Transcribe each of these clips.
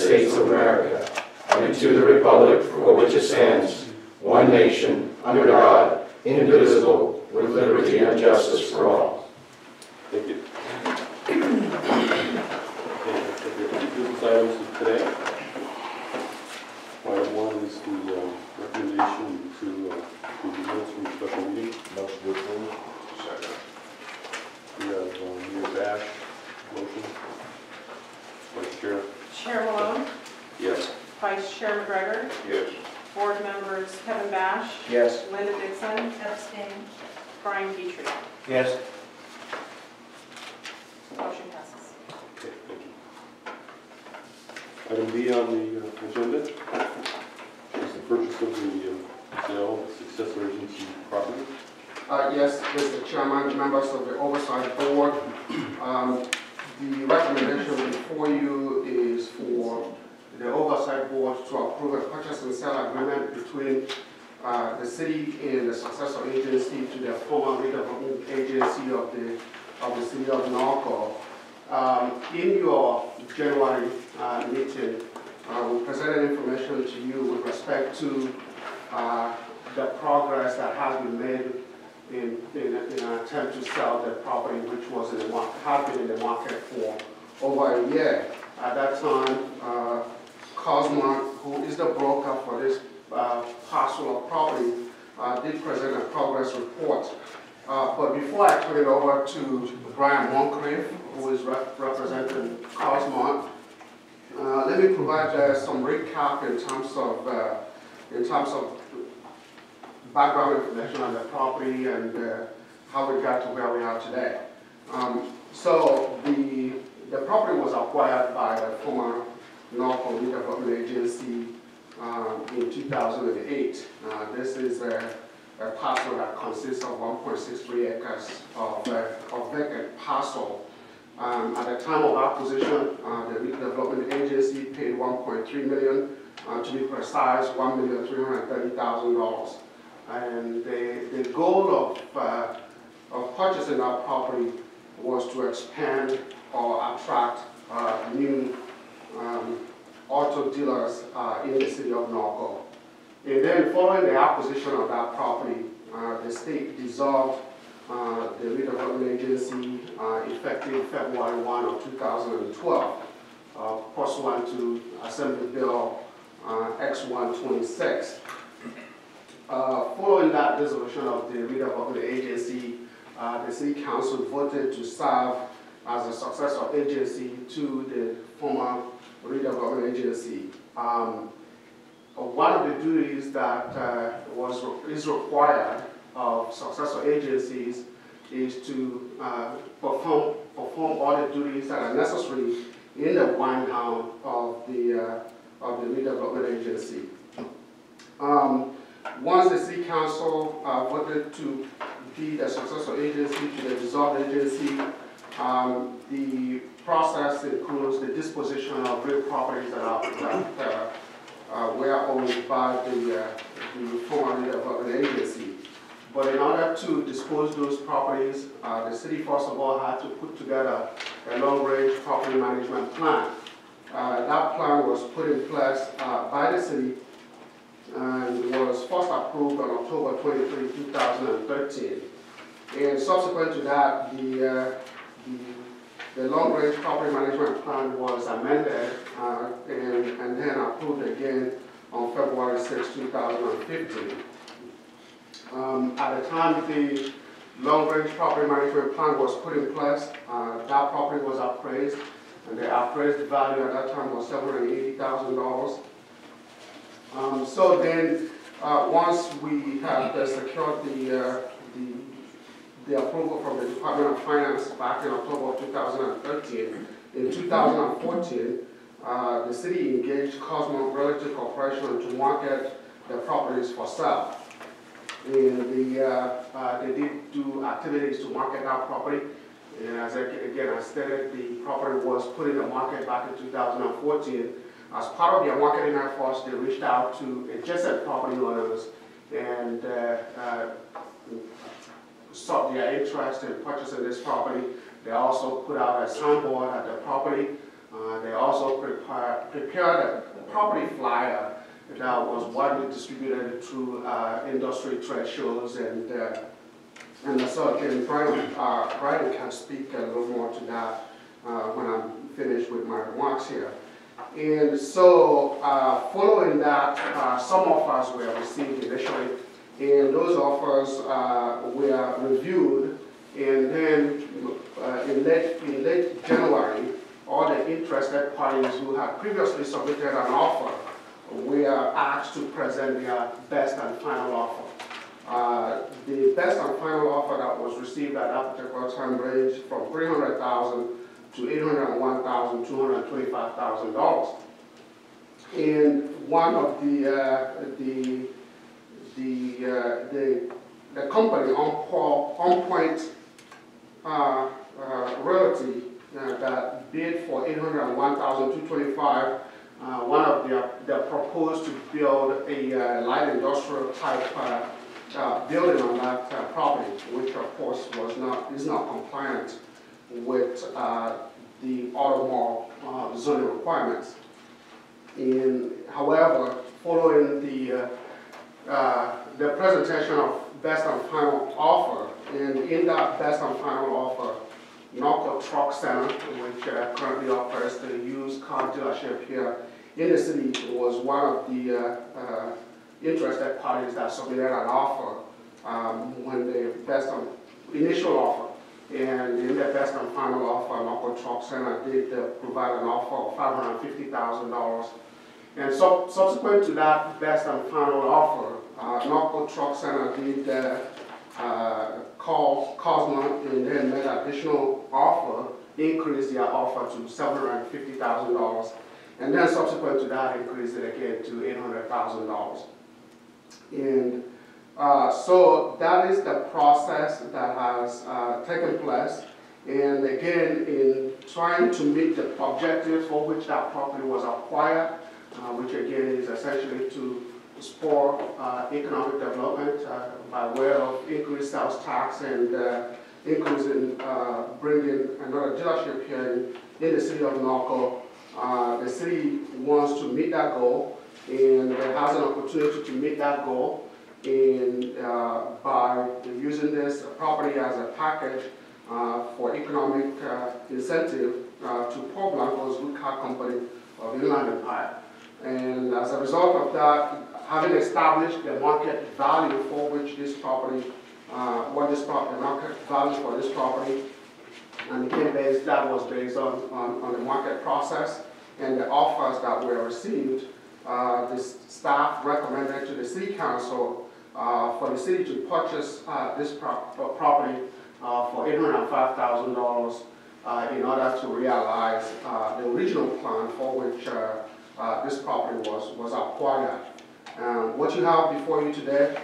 States of America and to the republic for which it stands, one nation, under God, indivisible, with liberty and justice for all. Thank you. Business items of today. Item 1 is the recommendation to approve the minutes from the special meeting. Motion to approve. Second. We have Mayor Bash, motion. Vice Chair. Chair Malone, Yes. Vice Chair McGregor, Yes. Board members Kevin Bash, Yes. Linda Dixon, Abstain. Brian Petrie. Yes. Motion passes. Okay, thank you. Item B on the agenda is the purchase of the sale of Successor Agency property. Yes, Mr. Chairman, members of the Oversite Board. The recommendation before you is for the Oversite Board to approve a purchase and sale agreement between the city and the Successor Agency to the former redevelopment agency of the city of Norco. In your January meeting, we presented information to you with respect to the progress that has been made in an attempt to sell the property, which was in the market, had been in the market for over a year. At that time, Cosmo, who is the broker for this parcel of property, did present a progress report. But before I turn it over to Brian Moncrief, who is representing Cosmo, let me provide some recap in terms of background information on the property and how we got to where we are today. So the property was acquired by the former Norco Redevelopment Agency in 2008. This is a parcel that consists of 1.63 acres of vacant parcel. At the time of acquisition, the Redevelopment Agency paid $1.3 million, to be precise, $1,330,000. And the goal of purchasing that property was to expand or attract new auto dealers in the city of Norco. And then following the acquisition of that property, the state dissolved the redevelopment agency effective February 1 of 2012, pursuant to Assembly Bill X-126. Following that dissolution of the redevelopment agency, the city council voted to serve as a successor agency to the former redevelopment agency. One of the duties that is required of successor agencies is to perform all the duties that are necessary in the wind down of the redevelopment agency. Once the city council voted to be the successor agency to the dissolved agency, the process includes the disposition of real properties that were owned by the former redevelopment agency. But in order to dispose those properties, the city first of all had to put together a long-range property management plan. That plan was put in place by the city and was first approved on October 23, 2013. And subsequent to that, the long-range property management plan was amended and then approved again on February 6, 2015. At the time the long-range property management plan was put in place, that property was appraised, and the appraised value at that time was $780,000. So then, once we had secured the approval from the Department of Finance back in October of 2013, in 2014, the city engaged Cosmo Realty Corporation to market the properties for sale. And they did do activities to market that property. And as I stated, the property was put in the market back in 2014. As part of their marketing efforts, they reached out to adjacent property owners and sought their interest in purchasing this property. They also put out a signboard at the property They also prepared a property flyer that was widely distributed through industry trade shows and such. And Brian can speak a little more to that when I'm finished with my remarks here. And so, following that, some offers were received initially, and those offers were reviewed, and then in late January, all the interested parties who had previously submitted an offer were asked to present their best and final offer. The best and final offer that was received at that particular time ranged from $300,000 to $801,225,000. And one of the company, On Point Realty, that bid for $801,225. One of they proposed to build a light industrial type building on that property, which of course is not compliant with the auto mall zoning requirements. However, following the presentation of best and final offer, and in that best and final offer, Norco Truck Center, which currently operates the used car dealership here in the city, was one of the interested parties that submitted an offer when the best and initial offer. And in the best and final offer, Norco Truck Center did provide an offer of $550,000. And subsequent to that best and final offer, Norco Truck Center did call Cosmo and then made an additional offer, increased their offer to $750,000. And then subsequent to that, increased it again to $800,000. And so that is the process that has taken place. And again, in trying to meet the objectives for which that property was acquired, which again is essentially to spur economic development by way of increased sales tax and increase in bringing another dealership here in the city of Norco. The city wants to meet that goal, and it has an opportunity to meet that goal by using this property as a package for economic incentive to Paul Blanco's Good Car Company of Inland Empire. And as a result of that, having established the market value for which this property, the market value for this property, and again, that was based on the market process and the offers that were received, the staff recommended to the City Council for the city to purchase this property for $805,000 in order to realize the original plan for which this property was acquired. What you have before you today,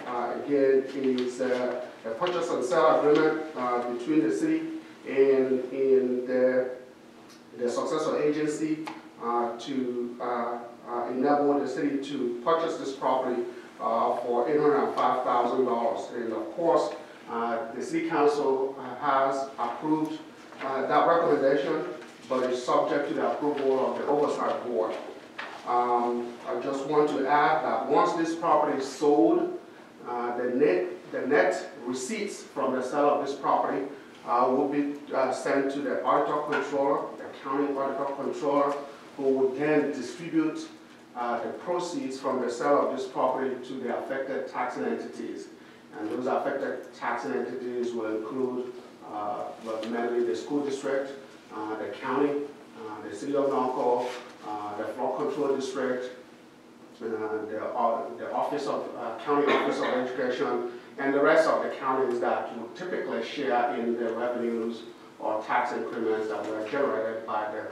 again, is a purchase and sale agreement between the city and the Successor Agency to enable the city to purchase this property for $805,000. And of course, the City Council has approved that recommendation, but it's subject to the approval of the Oversite Board. I just want to add that once this property is sold, the net receipts from the sale of this property will be sent to the auditor controller, the county auditor controller, who will then distribute the proceeds from the sale of this property to the affected taxing entities. And those affected taxing entities will include mainly the school district, the county, the city of Norco, the flood control district, the office of county office of education, and the rest of the counties that would typically share in the revenues or tax increments that were generated by the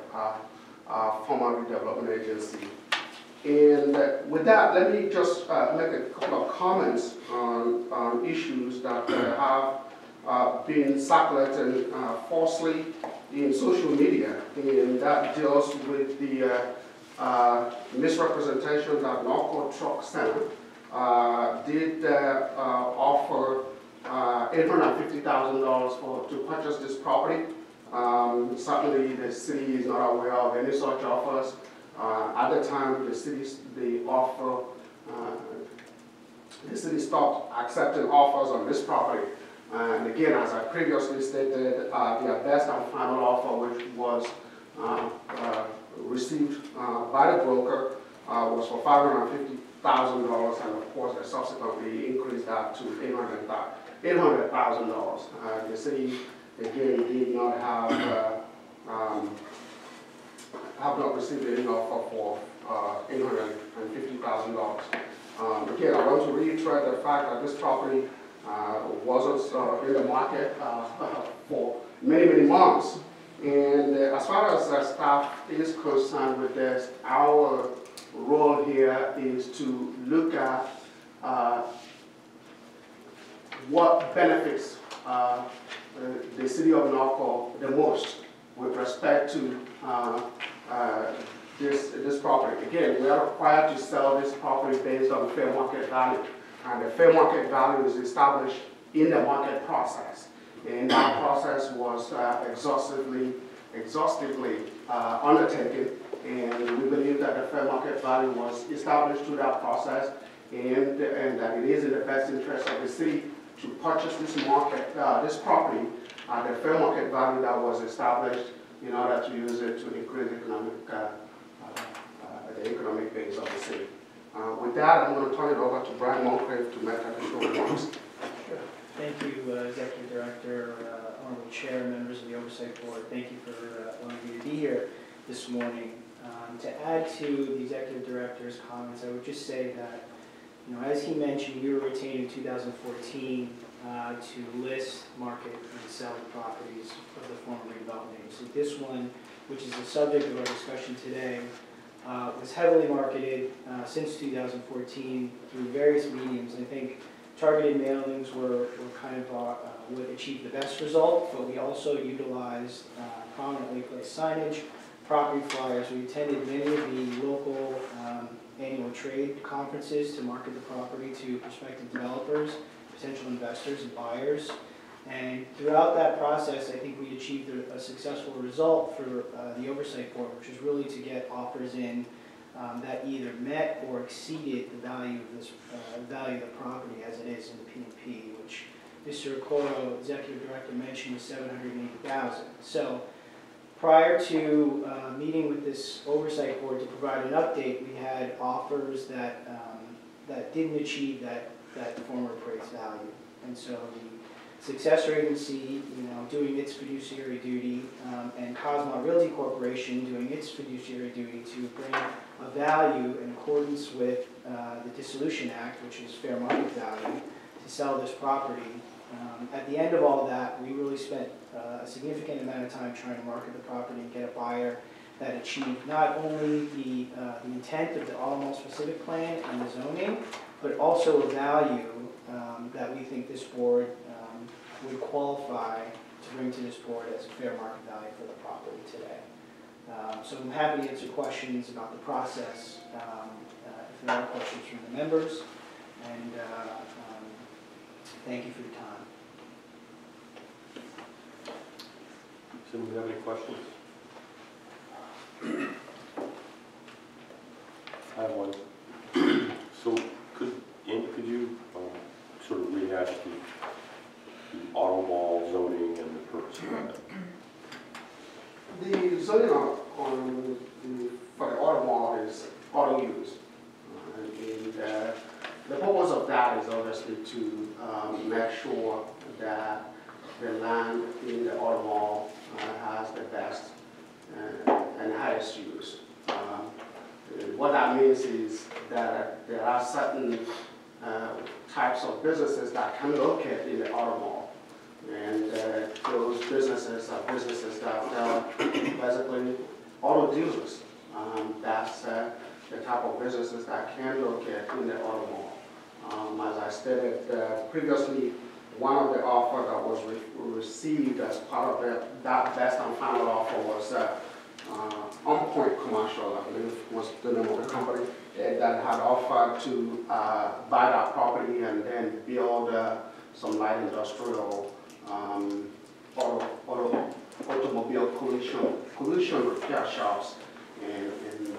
former redevelopment agency. And with that, let me just make a couple of comments on issues that have been circulated falsely in social media, and that deals with the misrepresentation that Norco Truck Center did offer $850,000 to purchase this property. Certainly, the city is not aware of any such offers. At the time, the city stopped accepting offers on this property. And again, as I previously stated, their best and final offer, which was received by the broker, was for $550,000, and of course, they subsequently increased that to $800,000. The city, again, did not have not received any offer for $850,000. Again, I want to reiterate the fact that this property wasn't in the market for many, many months. And as far as the staff is concerned with this, our role here is to look at what benefits the city of Norco the most with respect to this property. Again, we are required to sell this property based on fair market value, and the fair market value is established in the market process. And that process was exhaustively undertaken, and we believe that the fair market value was established through that process, and that it is in the best interest of the city to purchase this property at the fair market value that was established in order to use it to increase the economic base of the city. With that, I'm going to turn it over to Brian Moncrief to make additional remarks. Sure. Thank you, Executive Director, Honorable Chair, members of the Oversight Board. Thank you for allowing me to be here this morning. To add to the Executive Director's comments, I would just say that, as he mentioned, we were retained in 2014 to list, market, and sell the properties of the former redevelopment agency. This one, which is the subject of our discussion today, was heavily marketed since 2014 through various mediums. I think targeted mailings were kind of what achieved the best result, but we also utilized prominently placed signage, property flyers. We attended many of the local annual trade conferences to market the property to prospective developers, potential investors, and buyers. And throughout that process, I think we achieved a successful result for the Oversight Board, which was really to get offers in that either met or exceeded the value of this value of the property as it is in the P&P, which Mr. Okoro, Executive Director, mentioned was $780,000. So prior to meeting with this Oversight Board to provide an update, we had offers that that didn't achieve that former appraised value, and so the Successor Agency, doing its fiduciary duty, and Cosmont Realty Corporation doing its fiduciary duty to bring a value in accordance with the Dissolution Act, which is fair market value, to sell this property. At the end of all that, we really spent a significant amount of time trying to market the property and get a buyer that achieved not only the intent of the Automall specific plan and the zoning, but also a value that we think this board would qualify to bring to this board as a fair market value for the property today. So I'm happy to answer questions about the process if there are questions from the members, and thank you for your time. Does anyone have any questions? I have one. So Andy, could you sort of rehash the auto mall zoning and the purpose of that? The zoning for the auto mall is auto use. And the purpose of that is obviously to make sure that the land in the auto mall has the best and highest use. What that means is that there are certain types of businesses that can locate in the auto mall. And those businesses are businesses that basically auto dealers. That's the type of businesses that can locate in the auto mall. As I stated previously, one of the offers that was received as part of that best and final offer was On Point Commercial, I believe was the name of the company, that had offered to buy that property and then build some light industrial auto automobile collision repair shops and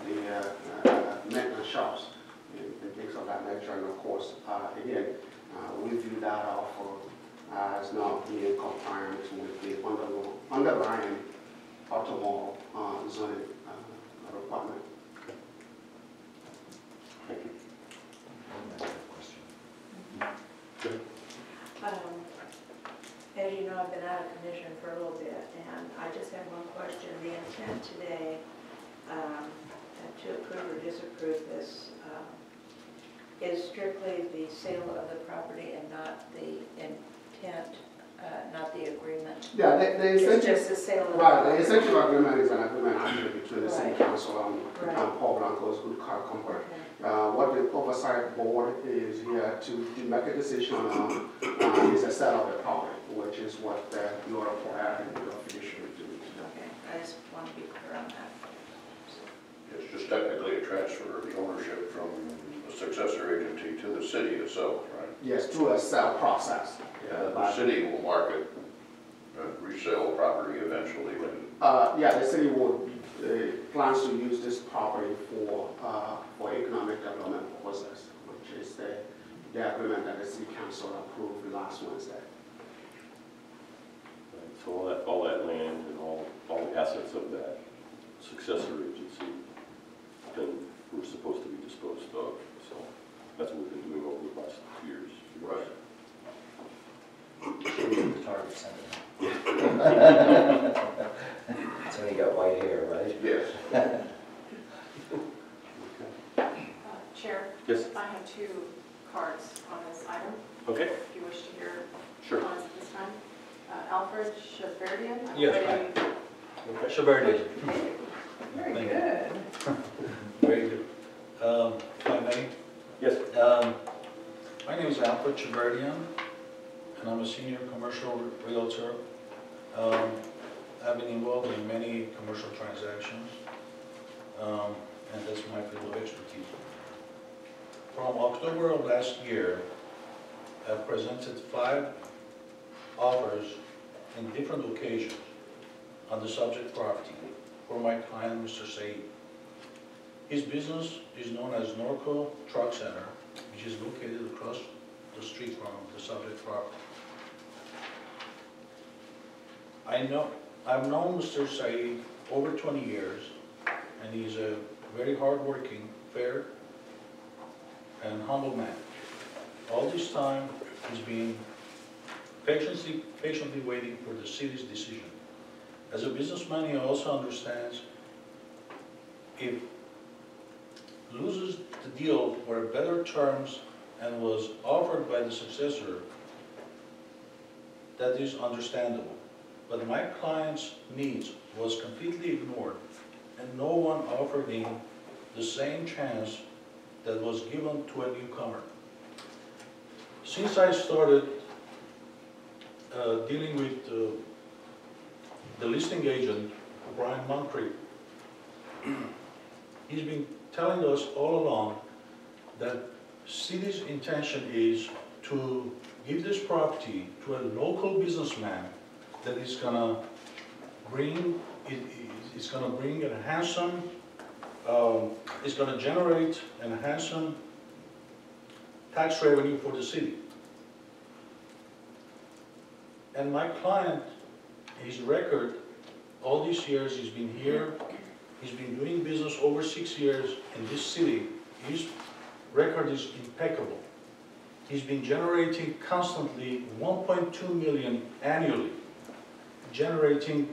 the maintenance shops and things of that nature. And of course, again, we view that offer as not being compliant with the underlying automobile zoning requirement. Thank you. As you know, I've been out of commission for a little bit, and I just have one question. The intent today to approve or disapprove this is strictly the sale of the property and not the intent, not the agreement. Yeah, the It's essential, just the sale of the right, the property. essential agreement is an agreement actually between the city Right. council Right. and Paul Blanco's Good Car Company. Okay. What the oversight board is here to make a decision on is a sale of the property, which is what you are required and your fiduciary to do. Okay, I just want to be clear on that. It's just technically a transfer of the ownership from the successor agency to the city itself, right? Yes, through a sale process. And the city will market, resell property eventually. But Yeah, the city will plans to use this property for economic development purposes, which is the agreement that the city council approved last Wednesday. Right, so all that land and all the assets of that successor agency then were supposed to be disposed of. So that's what we've been doing over the last 2 years. Right. Target center. That's when you got white hair, right? Yes. Chair, Yes. I have two cards on this item, Okay. if you wish to hear Sure. comments at this time. Alfred Shaverdian. Yes, Okay. Shaverdian. Very Thank good. Very good. If I may, Yes. my name is Alfred Shaverdian, and I'm a senior commercial realtor. I've been involved in many commercial transactions, and that's my field of expertise. From October of last year, I presented 5 offers in different occasions on the subject property for my client, Mr. Saeed. His business is known as Norco Truck Center, which is located across the street from the subject property. I've known Mr. Saeed over 20 years, and he's a very hardworking, fair, and humble man. All this time, he's been patiently waiting for the city's decision. As a businessman, he also understands if loses the deal for better terms and was offered by the successor, that is understandable. But my client's needs was completely ignored, and no one offered him the same chance that was given to a newcomer. Since I started dealing with the listing agent, Brian Moncrief, he's been telling us all along that city's intention is to give this property to a local businessman that is gonna bring, it's gonna bring a handsome, it's gonna generate a handsome tax revenue for the city. And my client, his record, all these years he's been here, he's been doing business over 6 years in this city. His record is impeccable. He's been generating constantly 1.2 million annually, generating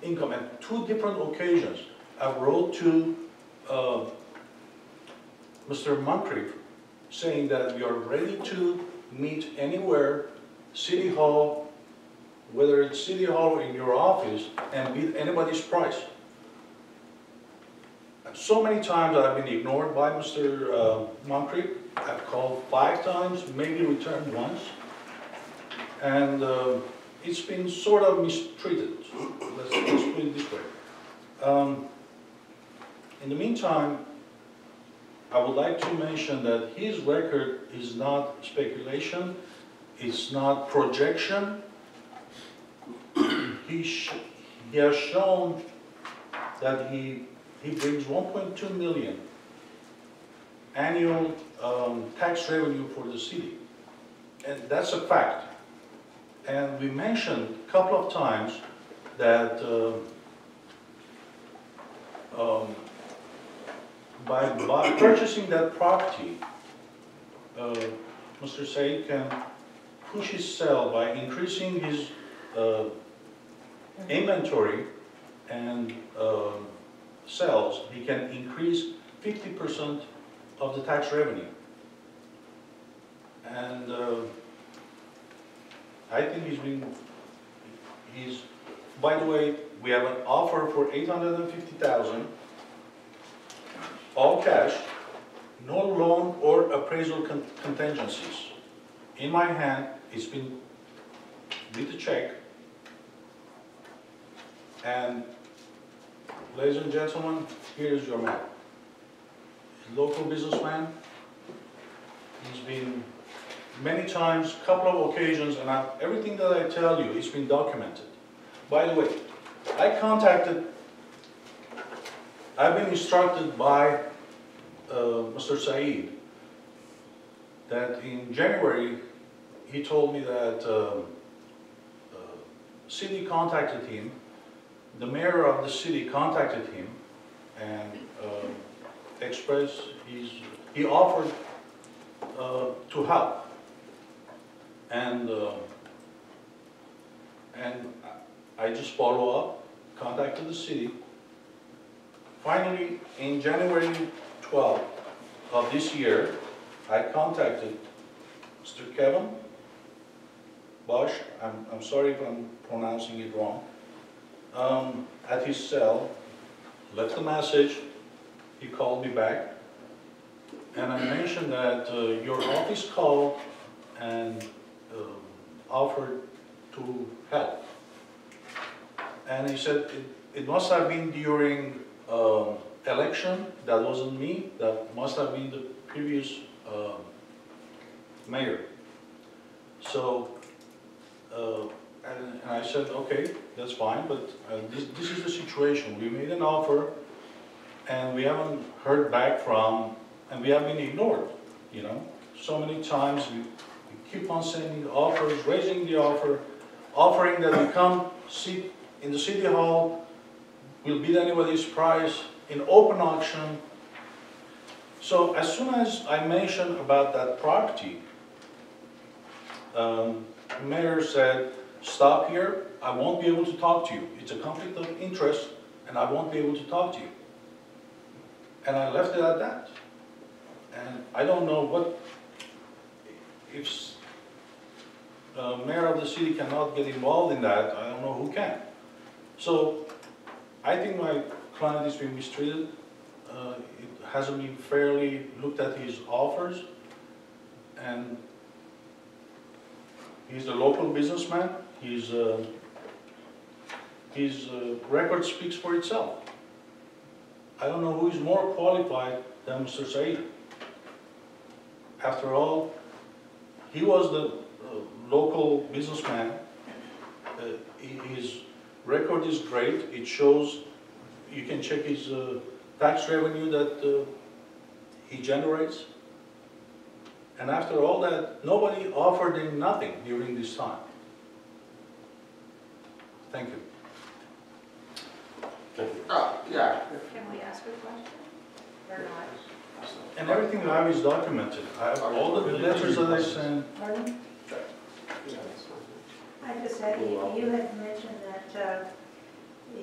income. At 2 different occasions, I wrote to Mr. Moncrief saying that we are ready to meet anywhere, City Hall, whether it's City Hall or in your office, and beat anybody's price. So many times I've been ignored by Mr. Moncrief. I've called 5 times, maybe returned once. And it's been sort of mistreated. Let's put it this way. In the meantime, I would like to mention that his record is not speculation, it's not projection. he has shown that he brings 1.2 million annual tax revenue for the city. And that's a fact. And we mentioned a couple of times that by purchasing that property, Mr. Said can push his sale by increasing his inventory and sales. He can increase 50% of the tax revenue. And I think by the way, we have an offer for $850,000, all cash, no loan or appraisal contingencies. In my hand, it's been with a check. And ladies and gentlemen, here's your man. He's a local businessman. He's been many times, couple of occasions, and everything that I tell you, it's been documented. By the way, I've been instructed by Mr. Said that in January, he told me that city contacted him, the mayor of the city contacted him and expressed he offered to help. And I just follow up, contacted the city. Finally, in January 12th of this year, I contacted Mr. Kevin Bosch, I'm sorry if I'm pronouncing it wrong, at his cell, left a message, he called me back, and I mentioned that your office called and offered to help. And he said it must have been during election, that wasn't me, that must have been the previous mayor. So, and I said, okay, that's fine, but this is the situation. We made an offer, and we haven't heard back from, and we have been ignored, you know. So many times we keep on sending offers, raising the offer, offering that we come sit in the city hall, we'll bid anybody's price in open auction. So as soon as I mentioned about that property, the mayor said, stop here, I won't be able to talk to you. It's a conflict of interest and I won't be able to talk to you. And I left it at that. And I don't know what, if mayor of the city cannot get involved in that, I don't know who can. So I think my client is being mistreated. It hasn't been fairly looked at his offers, and he's a local businessman. His record speaks for itself. I don't know who is more qualified than Mr. Said. After all, he was the local businessman. His record is great. It shows, you can check his tax revenue that he generates. And after all that, nobody offered him nothing during this time. Thank you. Yeah. Can we ask a question or not? And everything I have is documented. I have all the letters that I sent. Pardon? I just said, you had mentioned that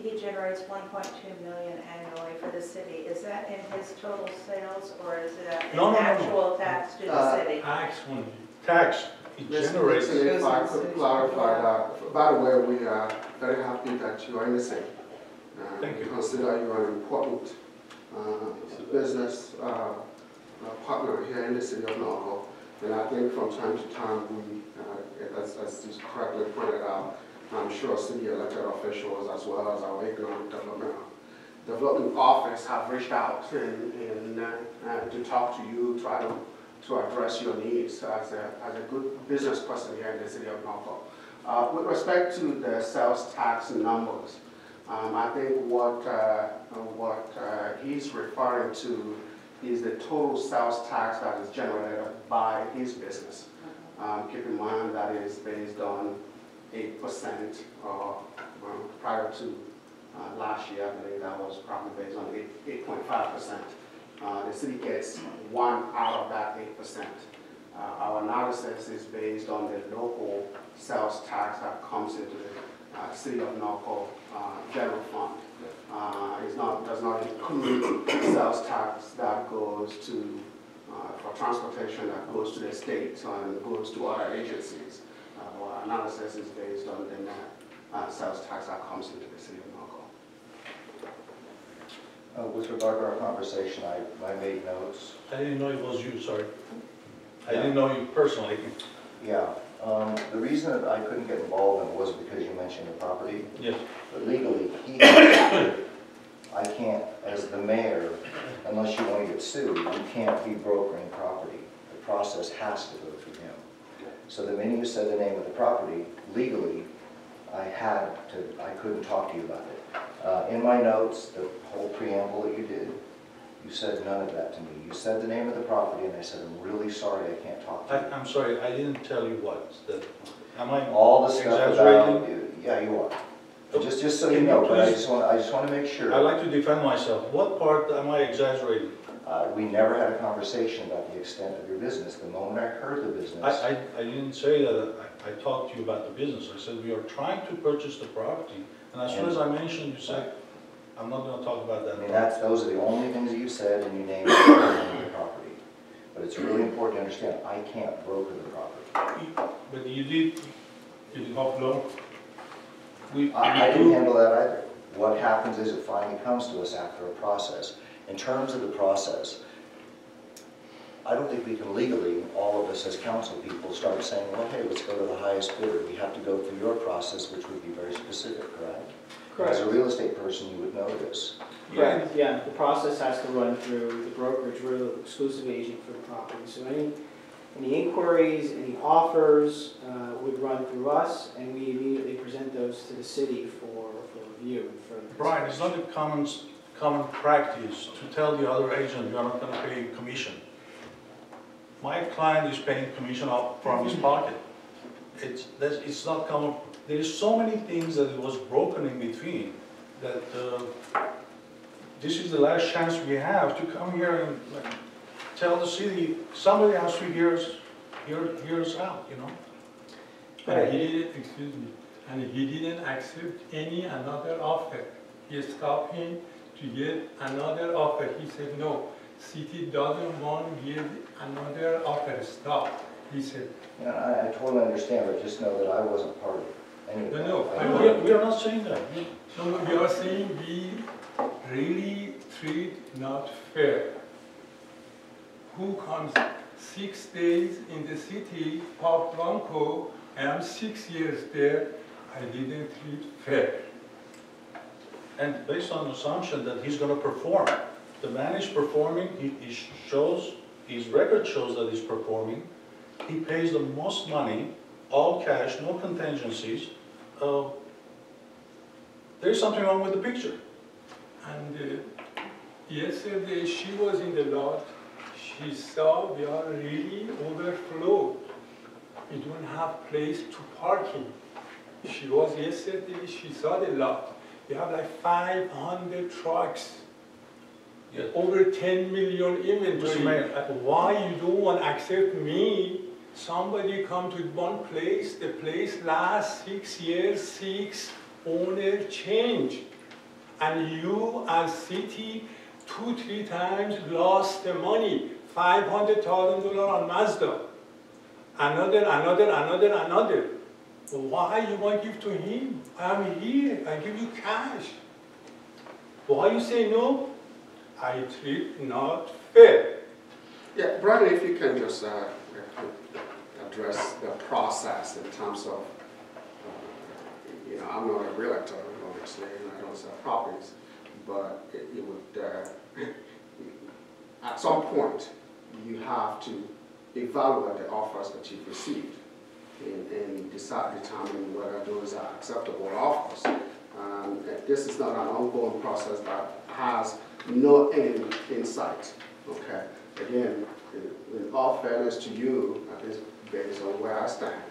he generates 1.2 million annually for the city. Is that in his total sales, or is it No. actual tax to the city? Tax, it generates. If I could clarify that, by the way, we are very happy that you are in the city. Thank you. Consider you an important business partner here in the city of Norco. And I think from time to time, we, as you correctly pointed out, I'm sure city elected officials as well as our economic development office have reached out and to talk to you, try to address your needs as a good business person here in the city of Norco. With respect to the sales tax numbers, I think what he's referring to is the total sales tax that is generated by his business. Keep in mind that is based on 8%, prior to last year, I believe that was probably based on 8.5%. The city gets 1 out of that 8%. Our analysis is based on the local sales tax that comes into the City of Norco general fund. Does not include sales tax that goes to, for transportation that goes to the state and goes to other agencies. Our analysis is based on the net sales tax that comes into the City of Norco. With regard to our conversation, I made notes. I didn't know it was you, sorry. I didn't know you personally. Yeah. The reason that I couldn't get involved in it was because you mentioned the property. Yes. But legally, I can't, as the mayor, unless you want to get sued, you can't be brokering property. The process has to go through him. So the minute you said the name of the property, legally, I couldn't talk to you about it. In my notes, the whole preamble that you did, you said none of that to me. You said the name of the property, and I said, I'm really sorry I can't talk to you. I'm sorry, I didn't tell you what. Am I All the stuff exaggerating? about, yeah, you are. Just so you know, but I just want to make sure. I like to defend myself. What part am I exaggerating? We never had a conversation about the extent of your business. The moment I heard the business. I didn't say that I talked to you about the business. I said we are trying to purchase the property. And as soon as I mentioned, you said, I'm not going to talk about that. I mean, those are the only things that you said, and you named the name of the property. But it's really important to understand, I can't broker the property. But you did upload. I didn't handle that either. What happens is it finally comes to us after a process. In terms of the process, I don't think we can legally, all of us as council people, start saying, well, hey, let's go to the highest bidder. We have to go through your process, which would be very specific, correct? Correct. As a real estate person, you would know this. Correct, yeah, the process has to run through the brokerage, we're the exclusive agent for the property. So any inquiries, any offers would run through us, and we immediately present those to the city for review. And for Brian, it's not a common practice to tell the other agent you're not going to pay commission. My client is paying commission up from his pocket. It's not common. There's so many things that it was broken in between that this is the last chance we have to come here and tell the city somebody has to hear us out, you know. And he didn't, excuse me, and he didn't accept any another offer. He stopped him to get another offer. He said, no, city doesn't want to give another offer. Stop. He said. Yeah, I totally understand, but just know that I wasn't part of it. Anyway, No, We are not saying that. no, we are saying we really treat not fair. Who comes 6 days in the city of Blanco, and I'm 6 years there, I didn't treat fair. And based on the assumption that he's going to perform. The man is performing, his record shows that he's performing. He pays the most money, all cash, no contingencies. There's something wrong with the picture. And yesterday she was in the lot. She saw we are really overflowed. We don't have place to parking. She was yesterday, she saw the lot. We have like 500 trucks. Yes. Over 10 million inventory. Mr. Mayor, Why you don't want to accept me? Somebody come to one place, the place lasts 6 years, 6 owner change. And you as city 2-3 times lost the money, $500,000 on Mazda. Another. Why you want to give to him? I'm here, I give you cash. Why you say no? I treat not fair. Yeah, Brian, if you can just address the process in terms of, I'm not a realtor, obviously, and I don't sell properties, but it would, at some point, you have to evaluate the offers that you've received. and determine whether those are acceptable offers. This is not an ongoing process that has no end in sight, okay? Again, in all fairness to you, at least based on where I stand,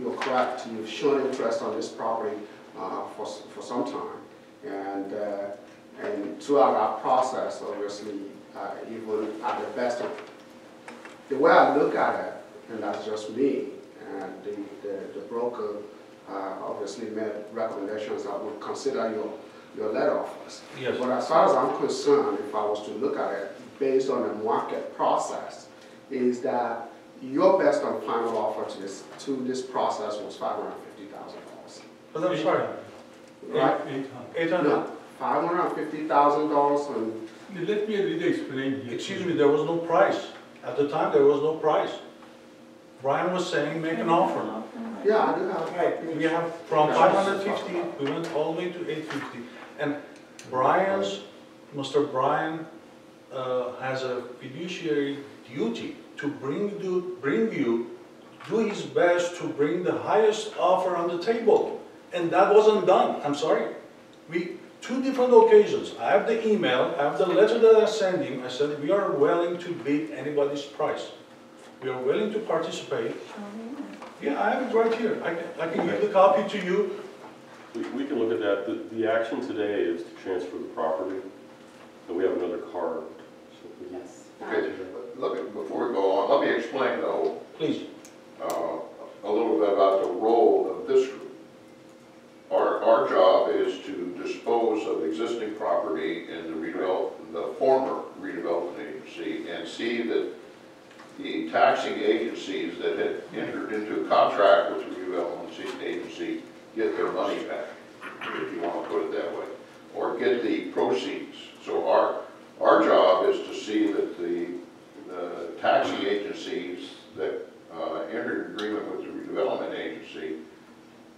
you're correct. You've shown interest on this property for some time, and throughout our process, obviously, even at the best, the way I look at it, and that's just me, and the broker obviously made recommendations that would consider your letter offers. Yes. But as far as I'm concerned, if I was to look at it based on the market process, is that your best and final offer to this process was $550,000. But I'm sorry. Right? 800. No, $550,000 and Let me really explain here. Excuse me, there was no price. At the time, there was no price. Brian was saying, make an offer. yeah, I do have. Right, we have from 550, we went all the way to 850. And Mr. Brian has a fiduciary duty to do his best to bring the highest offer on the table. And that wasn't done, I'm sorry. Two different occasions, I have the email, I have the letter that I sent him, I said, we are willing to beat anybody's price. We are willing to participate. Yeah, I have it right here. I can give the copy to you. We can look at that. The action today is to transfer the property, and we have another card. So Yes. Okay, before we go on, let me explain though, Please. a little bit about the role of this group. Our job is to dispose of existing property in the former redevelopment agency and see that the taxing agencies that had entered into a contract with the redevelopment agency get their money back, if you want to put it that way, or get the proceeds. So our job is to see that the taxing agencies that entered agreement with the redevelopment agency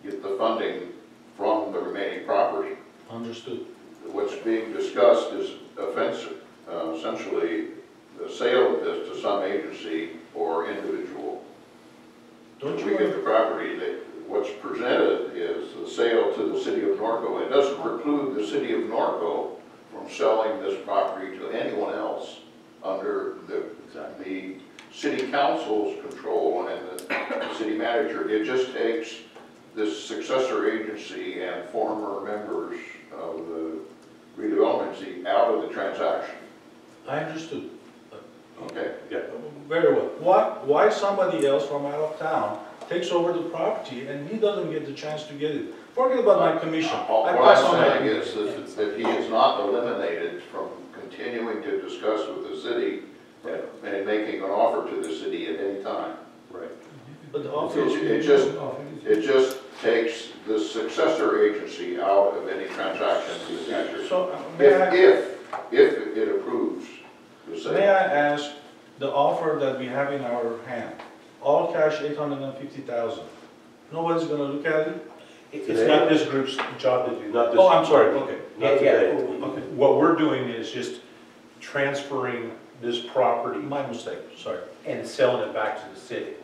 get the funding from the remaining property. Understood. What's being discussed is offensive, essentially the sale of this to some agency or individual. Don't We get the property. What's presented is the sale to the city of Norco. It doesn't preclude the city of Norco from selling this property to anyone else under the city council's control and the city manager. It just takes this successor agency and former members of the redevelopment agency out of the transaction. I understood. Okay. Yeah. Very well. Why somebody else from out of town takes over the property and he doesn't get the chance to get it? Forget about my commission. What I'm saying is that he is not eliminated from continuing to discuss with the city and making an offer to the city at any time. Right. But the offer It just takes the successor agency out of any transaction to the manager. So, If it approves the sale. may I ask, the offer that we have in our hand, all cash 850,000. Nobody's gonna look at it? It's not this group's job to do Not that. this. Oh, I'm sorry, okay. Not today. Okay, What we're doing is just transferring this property my mistake, sorry. and selling it back to the city.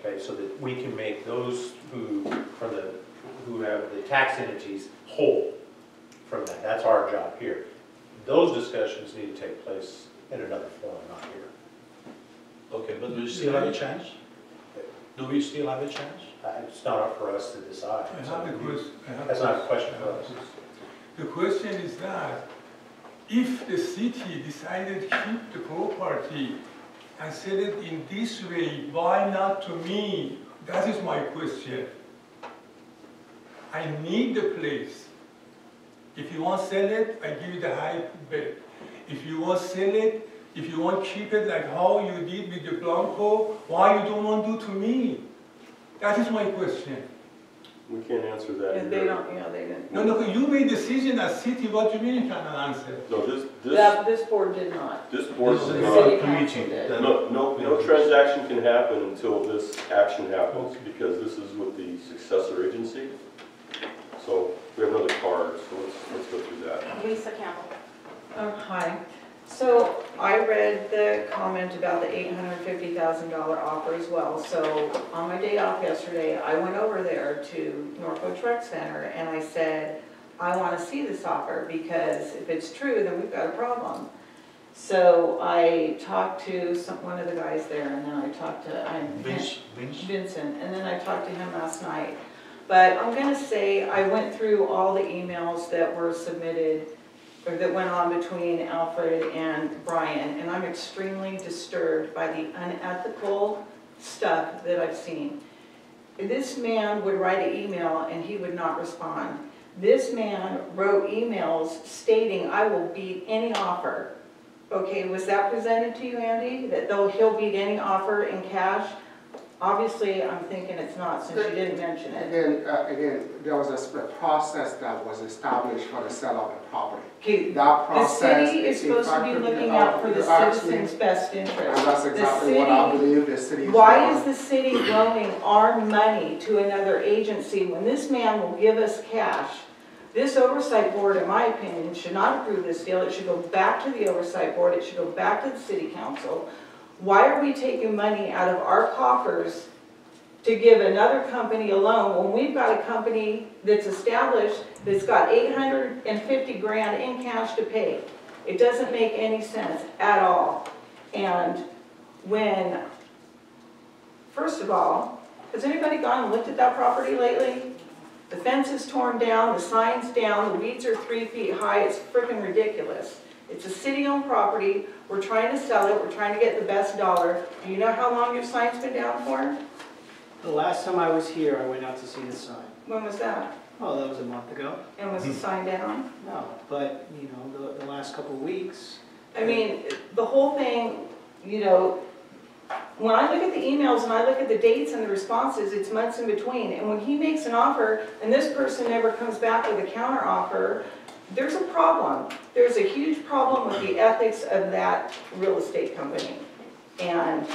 Okay, so that we can make those who have the tax entities whole from that. That's our job here. Those discussions need to take place in another forum, not here. Okay, but do we still have a chance? Do we still have a chance? It's not up for us to decide. I have a question. That's not a question for us. The question is that if the city decided to keep the property and sell it in this way, why not to me? That is my question. I need the place. If you want to sell it, I give you the high bid. If you want to sell it, if you want to keep it like how you did with the Blanco, why you don't want to do to me? That is my question. We can't answer that. And they don't, they didn't. No, you made decision as city, what do you mean you cannot answer? No, This board did not. this board This does is not. City a council committee. did. No transaction can happen until this action happens, because this is with the successor agency. So we have another card, so let's go through that. Lisa Campbell. Hi. So I read the comment about the $850,000 offer as well. So on my day off yesterday, I went over there to Norco Truck Center and I said, I want to see this offer because if it's true, then we've got a problem. So I talked to one of the guys there, and then I talked to Vincent, and then I talked to him last night. But I'm going to say I went through all the emails that were submitted or that went on between Alfred and Brian, and I'm extremely disturbed by the unethical stuff that I've seen. This man would write an email and he would not respond. This man wrote emails stating, I will beat any offer. Okay, was that presented to you, Andy? That though he'll beat any offer in cash? Obviously, I'm thinking it's not, since you didn't mention it. Again, there was a process that was established for the sale of the property. Okay, That process. the city is supposed to be looking out for the citizens' best interest. And that's exactly what I believe the city is. Why is the city loaning our money to another agency when this man will give us cash? This oversight board, in my opinion, should not approve this deal. It should go back to the oversight board. It should go back to the city council. Why are we taking money out of our coffers to give another company a loan when we've got a company that's established that's got $850 grand in cash to pay? It doesn't make any sense at all. And when, first of all, has anybody gone and looked at that property lately? The fence is torn down, the sign's down, the weeds are 3 feet high, it's freaking ridiculous. It's a city-owned property, we're trying to sell it, we're trying to get the best dollar. Do you know how long your sign's been down for? The last time I was here, I went out to see the sign. When was that? Oh, that was a month ago. And was the sign down? No, but, you know, the last couple of weeks. I mean, the whole thing, you know, when I look at the emails and I look at the dates and the responses, it's months in between. And when he makes an offer and this person never comes back with a counter offer, there's a problem. There's a huge problem with the ethics of that real estate company. And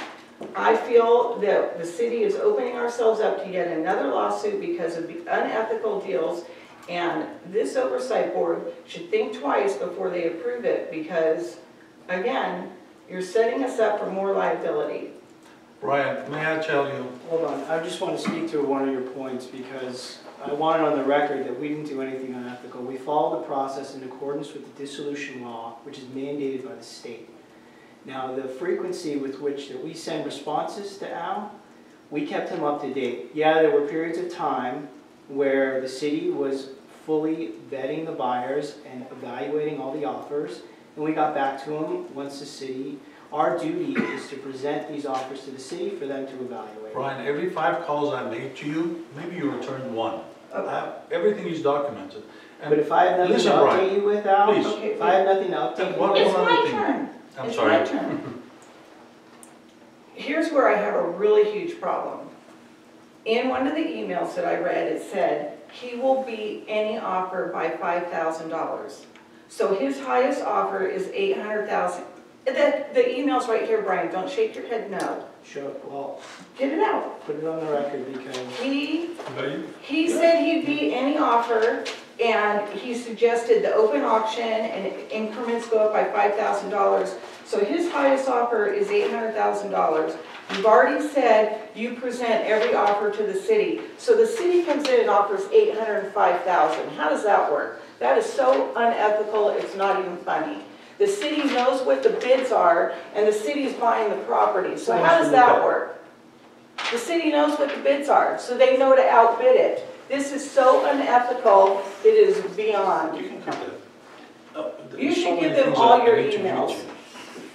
I feel that the city is opening ourselves up to yet another lawsuit because of the unethical deals. And this oversight board should think twice before they approve it because, again, you're setting us up for more liability. Brian, may I tell you? Hold on, I just want to speak to one of your points because I want it on the record that we didn't do anything unethical. We followed the process in accordance with the dissolution law, which is mandated by the state. Now, the frequency with which that we send responses to Al, we kept him up to date. Yeah, there were periods of time where the city was fully vetting the buyers and evaluating all the offers, and we got back to him once the city. Our duty is to present these offers to the city for them to evaluate. Brian, every 5 calls I made to you, maybe you returned 1. Everything is documented. And but if I have nothing to update you with, Al, please. okay, if I have nothing to update you with, It's my turn. I'm sorry. It's my turn. Here's where I have a really huge problem. In one of the emails that I read, it said, he will beat any offer by $5,000. So his highest offer is $800,000. The email's right here, Brian. Don't shake your head no. sure, well, Get it out. put it on the record because He said he'd beat any offer, and he suggested the open auction and increments go up by $5,000. So his highest offer is $800,000. You've already said you present every offer to the city. So the city comes in and offers $805,000. How does that work? That is so unethical, it's not even funny. The city knows what the bids are, and the city's buying the property. So how does that work? The city knows what the bids are, so they know to outbid it. This is so unethical, it is beyond. You can keep that. You should give them all your emails.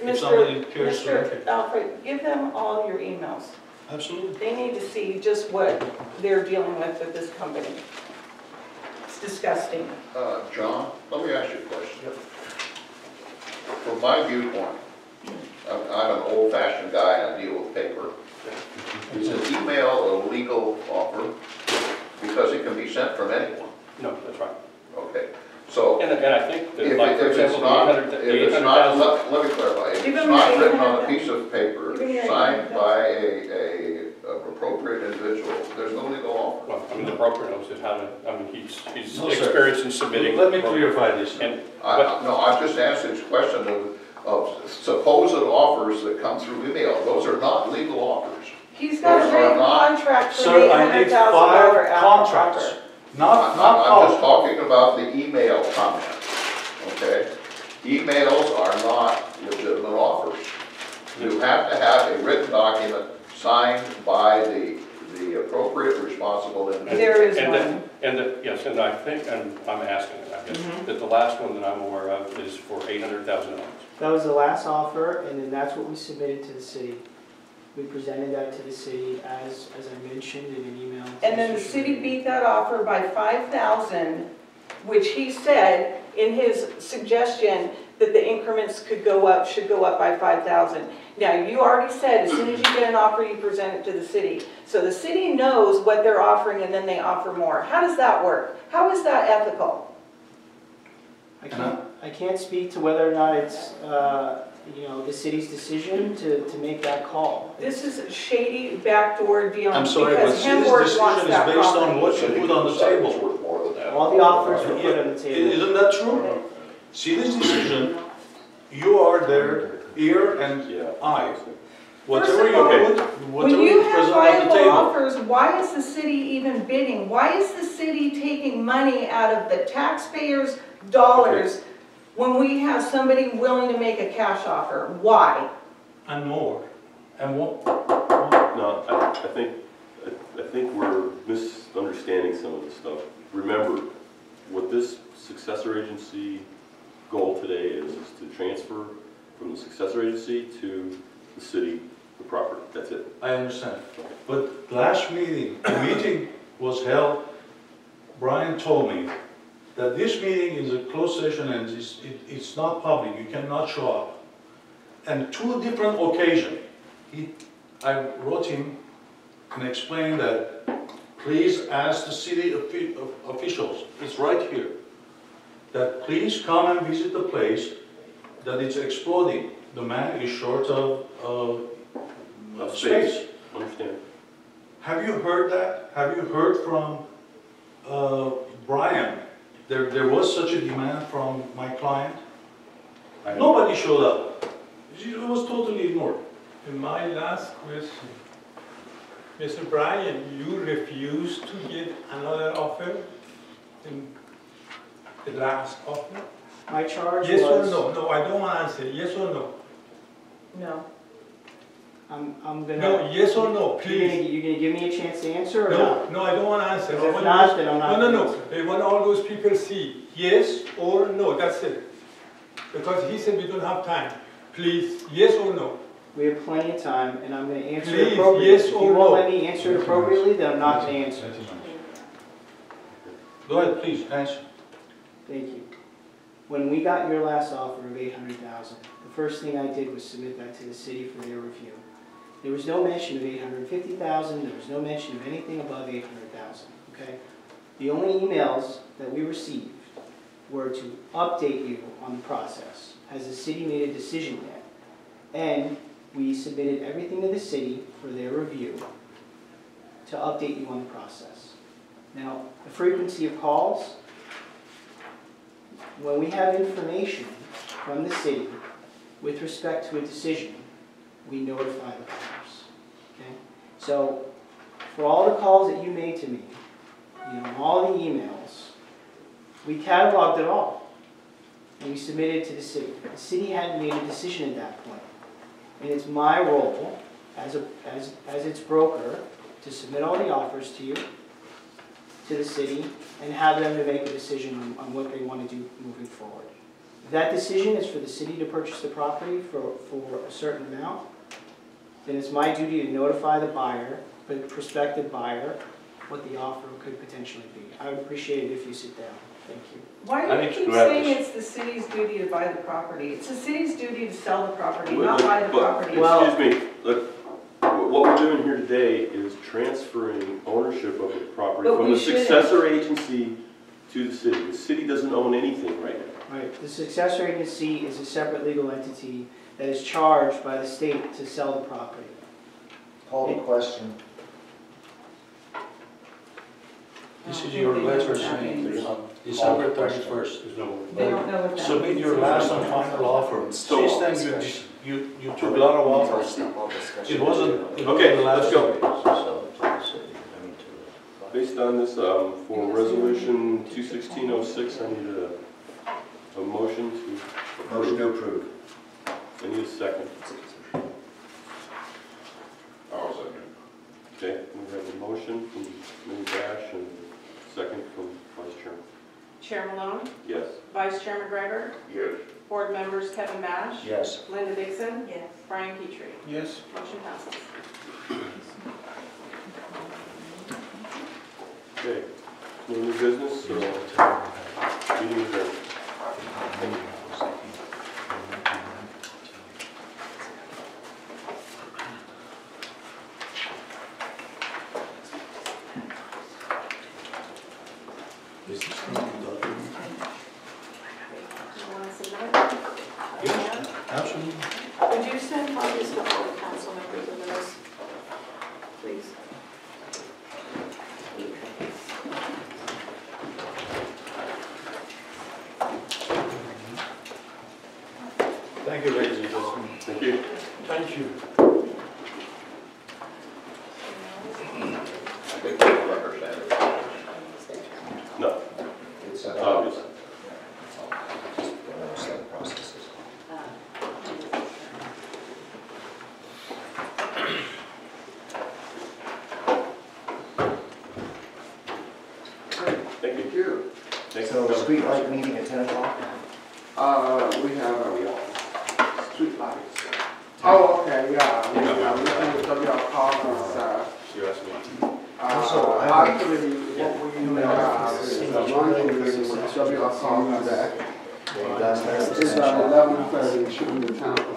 Mr. Alfred, give them all your emails. Absolutely. They need to see just what they're dealing with this company. It's disgusting. John, let me ask you a question. From my viewpoint, I'm an old-fashioned guy and I deal with paper. Is an email a legal offer? Because it can be sent from anyone. No, that's right. Okay, so And I think that, if like, for it's example, not, the if it's not, 800,000. let me clarify. If Give it's them not the written on a 800,000. piece of paper, Give me the signed 800,000. by an appropriate individual, there's no legal offer. Well, I mean, the broker knows it, how to, I mean, he's No, sir. experienced in submitting. Let me clarify this. And, No, I've just asked this question of of supposed offers that come through email. Those are not legal offers. He's got a Those are written not- contract for Sir, $800,000 I need 5 contracts, offer. not I'm just all. talking about the email comment, okay? Emails are not legitimate offers. You have to have a written document signed by the appropriate responsible individual. There is And one. yes, and I think, and I'm asking, I guess, that the last one that I'm aware of is for $800,000. That was the last offer, and then that's what we submitted to the city. We presented that to the city as I mentioned in an email. to And then the Mr. city Sherman. beat that offer by 5,000, which he said in his suggestion that the increments should go up by 5,000. Now, you already said as soon as you get an offer, you present it to the city. So the city knows what they're offering and then they offer more. How does that work? How is that ethical? I can't speak to whether or not it's, the city's decision to make that call. This is a shady backdoor deal I'm sorry, but because city's Hemworth wants decision is that based on property. what you put on the table. Worth more than that. All the offers were put on the table. Isn't that true? City's decision, you are their ear and Yeah. eye. First Whatever of you all, put, When whatever you you have present on the viable table. offers, why is the city even bidding? Why is the city taking money out of the taxpayers' dollars when we have somebody willing to make a cash offer? Why? And more. And what, No, I think we're misunderstanding some of the stuff. Remember, what this successor agency goal today is to transfer from the successor agency to the city, the property. That's it. I understand. But last meeting, the meeting was held, Brian told me that this meeting is a closed session and it's not public, you cannot show up. And 2 different occasions, I wrote him and explained that please ask the city officials, it's right here, that please come and visit the place, that it's exploding. The man is short of space. Understand? Have you heard that? Have you heard from Brian? There was such a demand from my client. Nobody showed up. It was totally ignored. And my last question, Mr. Bryan, you refused to get another offer in the last offer? My charge Yes or was, no? No, I don't want to answer. Yes or no? No. I'm gonna. No, yes or no, You're please. gonna give me a chance to answer or No, not? no, I don't want to answer. Because I if want not, those- then I'm not No, gonna no, answer. I want all those people see yes or no, that's it. Because he said we don't have time. Please, yes or no? We have plenty of time, and I'm gonna answer Please, it appropriately. yes If you or won't no? let me answer it appropriately, then I'm not gonna answer. Go ahead, please, answer. Thank you. When we got your last offer of 800,000, the first thing I did was submit that to the city for their review. There was no mention of 850,000, there was no mention of anything above 800,000, okay? The only emails that we received were to update you on the process. Has the city made a decision yet? And we submitted everything to the city for their review to update you on the process. Now, the frequency of calls, when we have information from the city with respect to a decision, we notify the buyers, okay? So, for all the calls that you made to me, all the emails, we cataloged it all, and we submitted it to the city. The city hadn't made a decision at that point, and it's my role as its broker to submit all the offers to you, to the city, and have them to make a decision on what they want to do moving forward. If that decision is for the city to purchase the property for a certain amount, then it's my duty to notify the buyer, the prospective buyer, what the offer could potentially be. I would appreciate it if you sit down. Thank you. Why I do you think keep you have saying to- it's the city's duty to buy the property? It's the city's duty to sell the property, not buy the property. Well- Excuse me, look, what we're doing here today is transferring ownership of the property But from we the shouldn't. successor agency to the city. The city doesn't own anything right now. Right, the successor agency is a separate legal entity that is charged by the state to sell the property. Call the question. This is your letter saying December 31st. There's no. They don't know what that Submit means. your last and final offer. Since then, you took a lot of offers. It wasn't the Okay, last let's go. So, Based on this, for resolution 21606, I need a motion to. motion to approve. I need a second. I'll second. Okay, we have a motion from Ms. Dash and a second from Vice Chairman. Chair Malone, Yes. Vice Chair McGregor, Yes. Board members Kevin Bash, Yes. Linda Dixon, Yes. Brian Petrie. Yes. Motion passes. Okay, no new business, so meeting adjourned. You want to submit it? Yes, absolutely. Would you send copies to all the council members of those, please? Thank you, ladies and gentlemen. Thank you. Thank you. I think we'll understand it. No, It's it's obvious. the processes. Thank you. You. Thanks So, for coming. street light meeting at 10 o'clock? We have street lights. Oh, okay, yeah, we are looking at W.R. Collins, You asked me. Also, actually, what we have is a luncheon meeting with W.R. Collins. Last night. It's 11:30, should be the town.